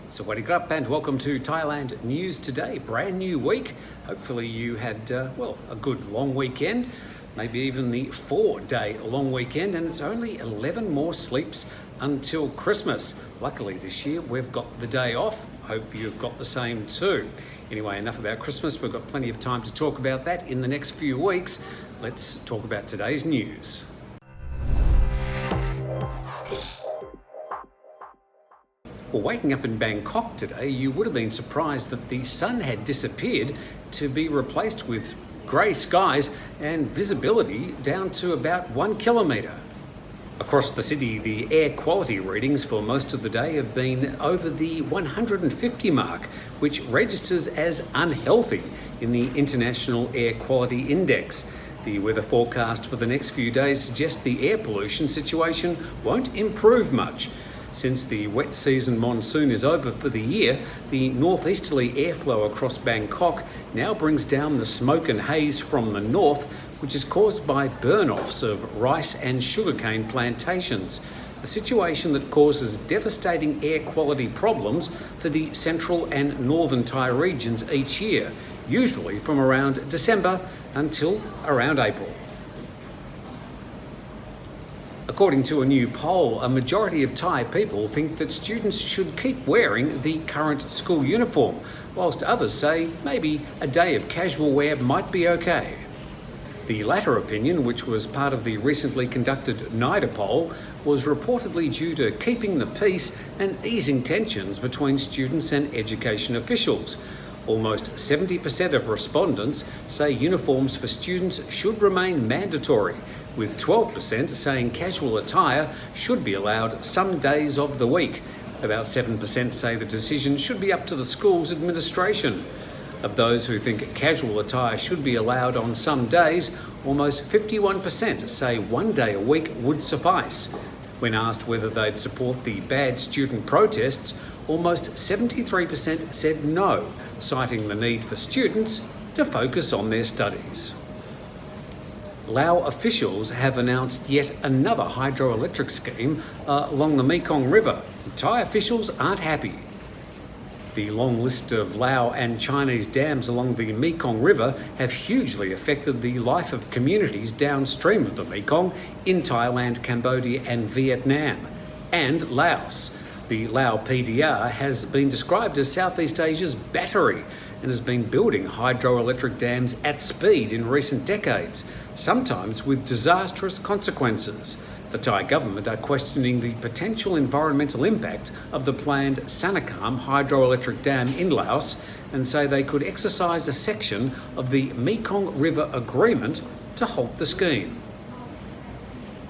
Sawadee krap and welcome to Thailand News Today. Brand new week. Hopefully you had, a good long weekend, maybe even the 4-day long weekend, and it's only 11 more sleeps until Christmas. Luckily this year we've got the day off. Hope you've got the same too. Anyway, enough about Christmas. We've got plenty of time to talk about that in the next few weeks. Let's talk about today's news. Well, waking up in Bangkok today, you would have been surprised that the sun had disappeared to be replaced with grey skies and visibility down to about 1 kilometre. Across the city, the air quality readings for most of the day have been over the 150 mark, which registers as unhealthy in the International Air Quality Index. The weather forecast for the next few days suggests the air pollution situation won't improve much. Since the wet season monsoon is over for the year, the northeasterly airflow across Bangkok now brings down the smoke and haze from the north, which is caused by burn-offs of rice and sugarcane plantations, a situation that causes devastating air quality problems for the central and northern Thai regions each year, usually from around December until around April. According to a new poll, a majority of Thai people think that students should keep wearing the current school uniform, whilst others say maybe a day of casual wear might be okay. The latter opinion, which was part of the recently conducted NIDA poll, was reportedly due to keeping the peace and easing tensions between students and education officials. Almost 70% of respondents say uniforms for students should remain mandatory, with 12% saying casual attire should be allowed some days of the week. About 7% say the decision should be up to the school's administration. Of those who think casual attire should be allowed on some days, almost 51% say 1 day a week would suffice. When asked whether they'd support the bad student protests, almost 73% said no, citing the need for students to focus on their studies. Lao officials have announced yet another hydroelectric scheme along the Mekong River. Thai officials aren't happy. The long list of Lao and Chinese dams along the Mekong River have hugely affected the life of communities downstream of the Mekong in Thailand, Cambodia and Vietnam, and Laos. The Lao PDR has been described as Southeast Asia's battery and has been building hydroelectric dams at speed in recent decades, sometimes with disastrous consequences. The Thai government are questioning the potential environmental impact of the planned Sanakam hydroelectric dam in Laos and say they could exercise a section of the Mekong River Agreement to halt the scheme.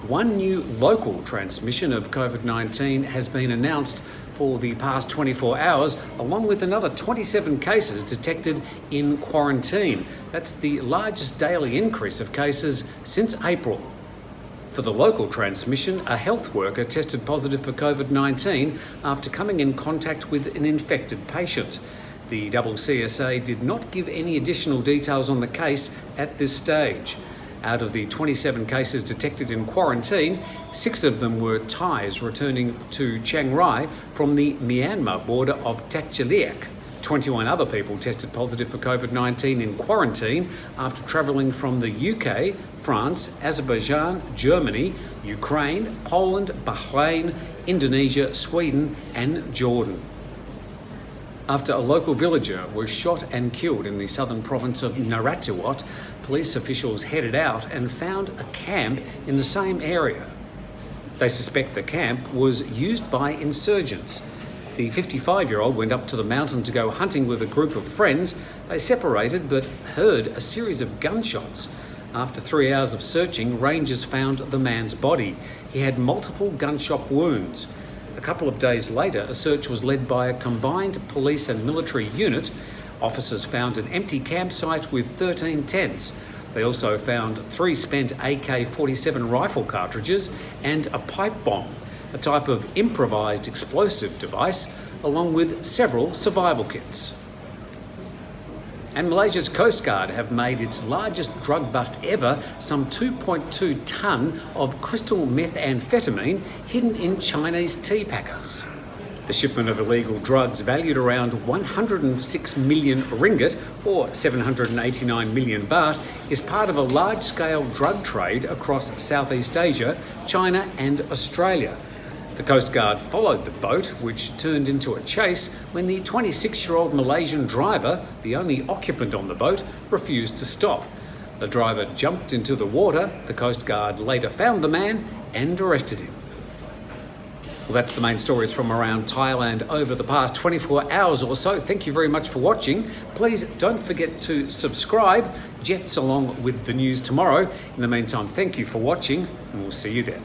One new local transmission of COVID-19 has been announced for the past 24 hours, along with another 27 cases detected in quarantine. That's the largest daily increase of cases since April. For the local transmission, a health worker tested positive for COVID-19 after coming in contact with an infected patient. The CCSA did not give any additional details on the case at this stage. Out of the 27 cases detected in quarantine, 6 of them were Thais returning to Chiang Rai from the Myanmar border of Tachiliak. 21 other people tested positive for COVID-19 in quarantine after travelling from the UK, France, Azerbaijan, Germany, Ukraine, Poland, Bahrain, Indonesia, Sweden and Jordan. After a local villager was shot and killed in the southern province of Narathiwat, police officials headed out and found a camp in the same area. They suspect the camp was used by insurgents. The 55-year-old went up to the mountain to go hunting with a group of friends. They separated but heard a series of gunshots. After 3 hours of searching, rangers found the man's body. He had multiple gunshot wounds. A couple of days later, a search was led by a combined police and military unit. Officers found an empty campsite with 13 tents. They also found 3 spent AK-47 rifle cartridges and a pipe bomb, a type of improvised explosive device, along with several survival kits. And Malaysia's Coast Guard have made its largest drug bust ever, some 2.2 tonne of crystal methamphetamine hidden in Chinese tea packets. The shipment of illegal drugs valued around 106 million ringgit, or 789 million baht, is part of a large-scale drug trade across Southeast Asia, China and Australia. The Coast Guard followed the boat, which turned into a chase when the 26-year-old Malaysian driver, the only occupant on the boat, refused to stop. The driver jumped into the water. The Coast Guard later found the man and arrested him. Well, that's the main stories from around Thailand over the past 24 hours or so. Thank you very much for watching. Please don't forget to subscribe. Jet's along with the news tomorrow. In the meantime, thank you for watching, and we'll see you then.